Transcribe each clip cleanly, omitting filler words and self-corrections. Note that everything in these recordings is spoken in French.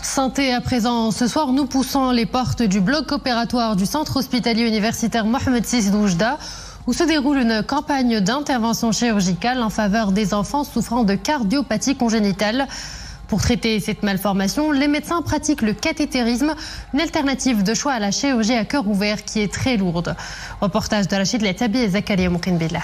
Santé à présent. Ce soir, nous poussons les portes du bloc opératoire du centre hospitalier universitaire Mohamed VI d'Oujda, où se déroule une campagne d'intervention chirurgicale en faveur des enfants souffrant de cardiopathie congénitale. Pour traiter cette malformation, les médecins pratiquent le cathétérisme, une alternative de choix à la chirurgie à cœur ouvert qui est très lourde. Reportage de Rachid Latabi et Zakaria Moukenbillah.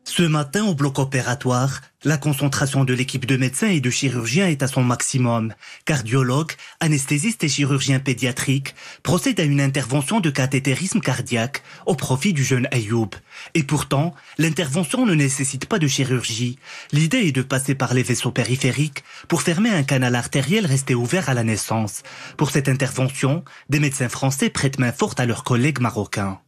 Ce matin, au bloc opératoire, la concentration de l'équipe de médecins et de chirurgiens est à son maximum. Cardiologues, anesthésistes et chirurgiens pédiatriques procèdent à une intervention de cathétérisme cardiaque au profit du jeune Ayoub. Et pourtant, l'intervention ne nécessite pas de chirurgie. L'idée est de passer par les vaisseaux périphériques pour fermer un canal artériel resté ouvert à la naissance. Pour cette intervention, des médecins français prêtent main forte à leurs collègues marocains.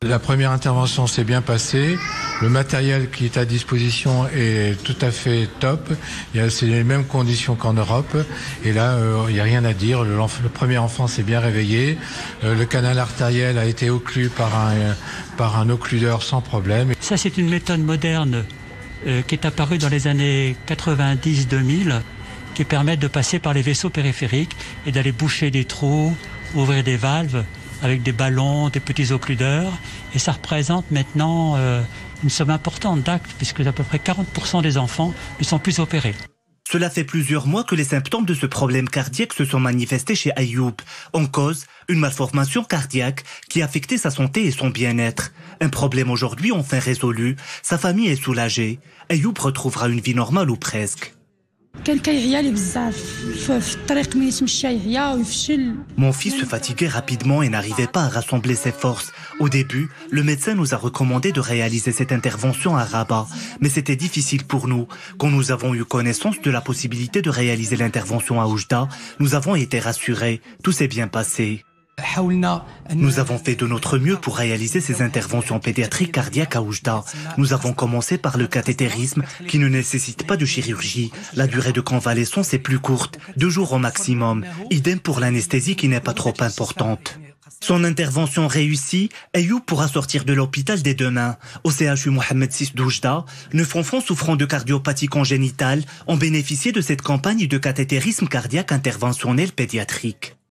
La première intervention s'est bien passée. Le matériel qui est à disposition est tout à fait top. C'est les mêmes conditions qu'en Europe. Et là, il n'y a rien à dire. Le premier enfant s'est bien réveillé. Le canal artériel a été occlu par un occludeur sans problème. Ça, c'est une méthode moderne qui est apparue dans les années 90-2000, qui permet de passer par les vaisseaux périphériques et d'aller boucher des trous, ouvrir des valves, avec des ballons, des petits occludeurs. Et ça représente maintenant une somme importante d'actes, puisque à peu près 40% des enfants ne sont plus opérés. Cela fait plusieurs mois que les symptômes de ce problème cardiaque se sont manifestés chez Ayoub. En cause, une malformation cardiaque qui affectait sa santé et son bien-être. Un problème aujourd'hui enfin résolu. Sa famille est soulagée. Ayoub retrouvera une vie normale ou presque. Mon fils se fatiguait rapidement et n'arrivait pas à rassembler ses forces. Au début, le médecin nous a recommandé de réaliser cette intervention à Rabat. Mais c'était difficile pour nous. Quand nous avons eu connaissance de la possibilité de réaliser l'intervention à Oujda, nous avons été rassurés. Tout s'est bien passé. Nous avons fait de notre mieux pour réaliser ces interventions pédiatriques cardiaques à Oujda. Nous avons commencé par le cathétérisme qui ne nécessite pas de chirurgie. La durée de convalescence est plus courte, 2 jours au maximum. Idem pour l'anesthésie qui n'est pas trop importante. Son intervention réussie, Ayoub pourra sortir de l'hôpital dès demain. Au CHU Mohamed VI d'Oujda, 9 enfants souffrant de cardiopathie congénitale ont bénéficié de cette campagne de cathétérisme cardiaque interventionnel pédiatrique.